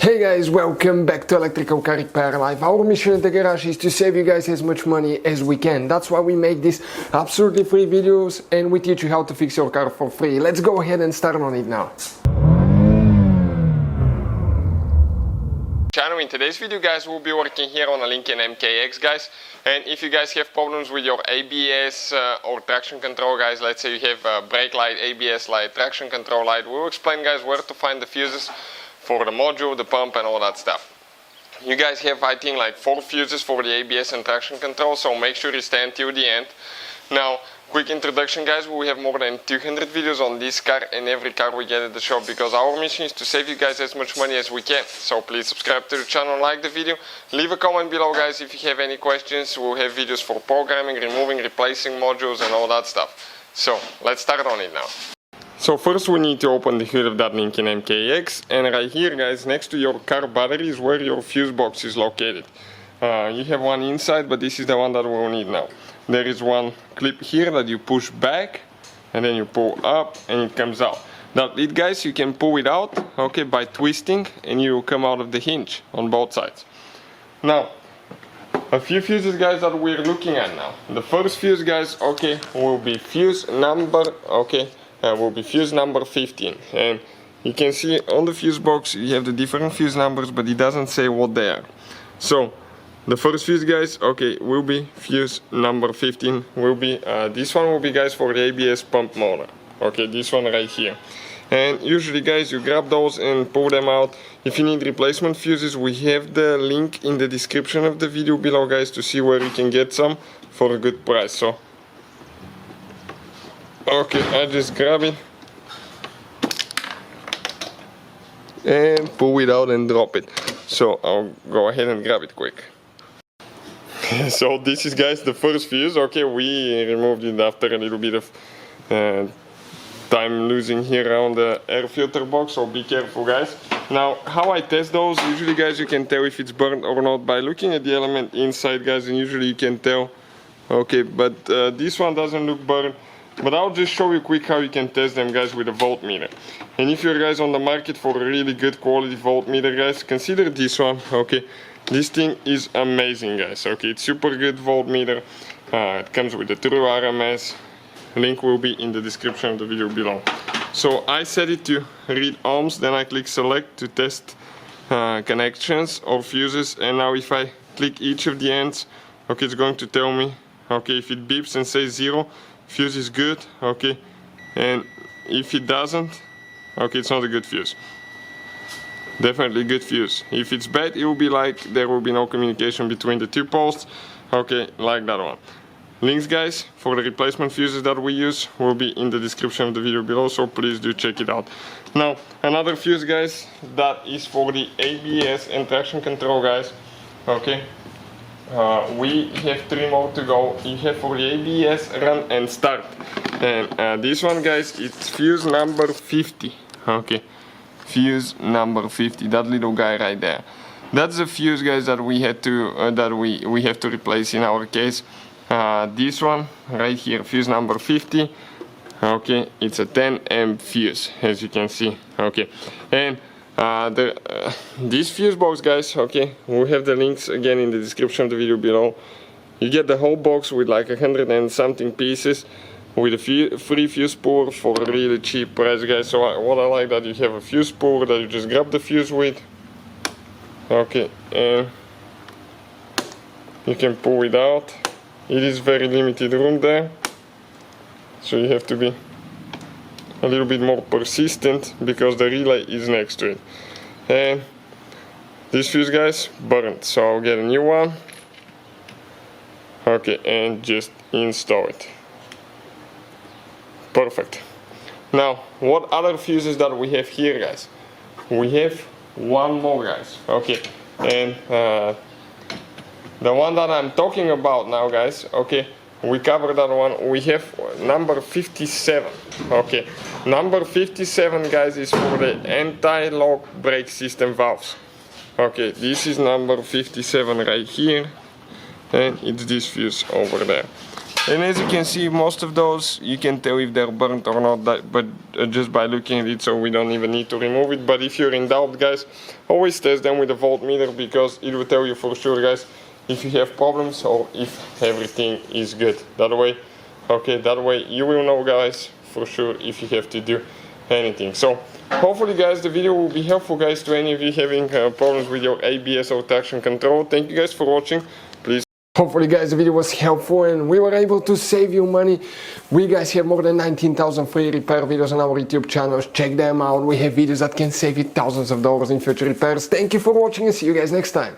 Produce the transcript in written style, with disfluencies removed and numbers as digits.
Hey guys, welcome back to Electrical Car Repair Live. Our mission at the garage is to save you guys as much money as we can. That's why we make these absolutely free videos and we teach you how to fix your car for free. Let's go ahead and start on it now. In today's video, guys, we'll be working here on a Lincoln MKX, guys. And if you guys have problems with your ABS or traction control, guys, let's say you have brake light, ABS light, traction control light, we'll explain, guys, where to find the fuses for the module, the pump, and all that stuff. You guys have, I think, like 4 fuses for the ABS and traction control, so make sure you stay until the end. Now, quick introduction, guys, we have more than 200 videos on this car and every car we get at the shop, because our mission is to save you guys as much money as we can. So please subscribe to the channel, like the video, leave a comment below, guys, if you have any questions. We'll have videos for programming, removing, replacing modules and all that stuff. So let's start on it now. So first we need to open the hood of that Lincoln MKX, and right here, guys, next to your car battery is where your fuse box is located. You have one inside, but this is the one that we'll need now. There is one clip here that you push back and then you pull up and it comes out. Now it, guys, you can pull it out, okay, by twisting, and you will come out of the hinge on both sides. Now a few fuses, guys, that we're looking at now. The first fuse, guys, okay, will be fuse number, okay, will be fuse number 15, and you can see on the fuse box you have the different fuse numbers, but it doesn't say what they are. So the first fuse, guys, okay, will be fuse number 15, will be this one will be, guys, for the ABS pump motor, okay, this one right here. And usually, guys, you grab those and pull them out. If you need replacement fuses, we have the link in the description of the video below, guys, to see where you can get some for a good price. So okay, I just grab it and pull it out and drop it. So I'll go ahead and grab it quick. So this is, guys, the first fuse. Okay, we removed it after a little bit of time losing here around the air filter box, so be careful, guys. Now, how I test those, usually, guys, you can tell if it's burnt or not by looking at the element inside, guys, and usually you can tell. Okay, but this one doesn't look burnt. But I'll just show you quick how you can test them, guys, with a voltmeter. And if you're, guys, on the market for a really good quality voltmeter, guys, consider this one. Okay, this thing is amazing, guys. Okay, it's super good voltmeter. It comes with the true RMS. Link will be in the description of the video below. So I set it to read ohms, then I click select to test connections or fuses, and now if I click each of the ends, okay, it's going to tell me, okay, if it beeps and says 0, fuse is good, okay, and if it doesn't, okay, it's not a good fuse. Definitely good fuse. If it's bad, it will be like there will be no communication between the 2 posts, okay, like that one. Links, guys, for the replacement fuses that we use will be in the description of the video below, so please do check it out. Now, another fuse, guys, that is for the ABS and traction control, guys, okay. We have 3 more to go. You have for the ABS run and start, and this one, guys, it's fuse number 50. Okay, fuse number 50, that little guy right there. That's the fuse, guys, that we had to we have to replace in our case. This one right here, fuse number 50. Okay, it's a 10 amp fuse, as you can see. Okay, and this fuse box, guys, okay, we'll have the links again in the description of the video below. You get the whole box with like 100 and something pieces with a free fuse puller for a really cheap price, guys. So what I like, that you have a fuse puller that you just grab the fuse with, okay, and you can pull it out. It is very limited room there, so you have to be a little bit more persistent because the relay is next to it. And this fuse, guys, burnt, so I'll get a new one, okay, and just install it. Perfect. Now, what other fuses that we have here, guys? We have one more, guys, okay, and the one that I'm talking about now, guys, okay, we covered that one. We have number 57. Okay, number 57, guys, is for the anti-lock brake system valves. Okay, this is number 57 right here, and it's this fuse over there. And as you can see, most of those you can tell if they're burnt or not, but just by looking at it, so we don't even need to remove it. But if you're in doubt, guys, always test them with a voltmeter, because it will tell you for sure, guys, if you have problems or if everything is good. That way, okay, that way you will know, guys, for sure if you have to do anything. So hopefully, guys, the video will be helpful, guys, to any of you having problems with your ABS or traction control. Thank you guys for watching. Please. Hopefully, guys, the video was helpful and we were able to save you money. We guys have more than 19,000 free repair videos on our YouTube channels. Check them out. We have videos that can save you thousands of dollars in future repairs. Thank you for watching and see you guys next time.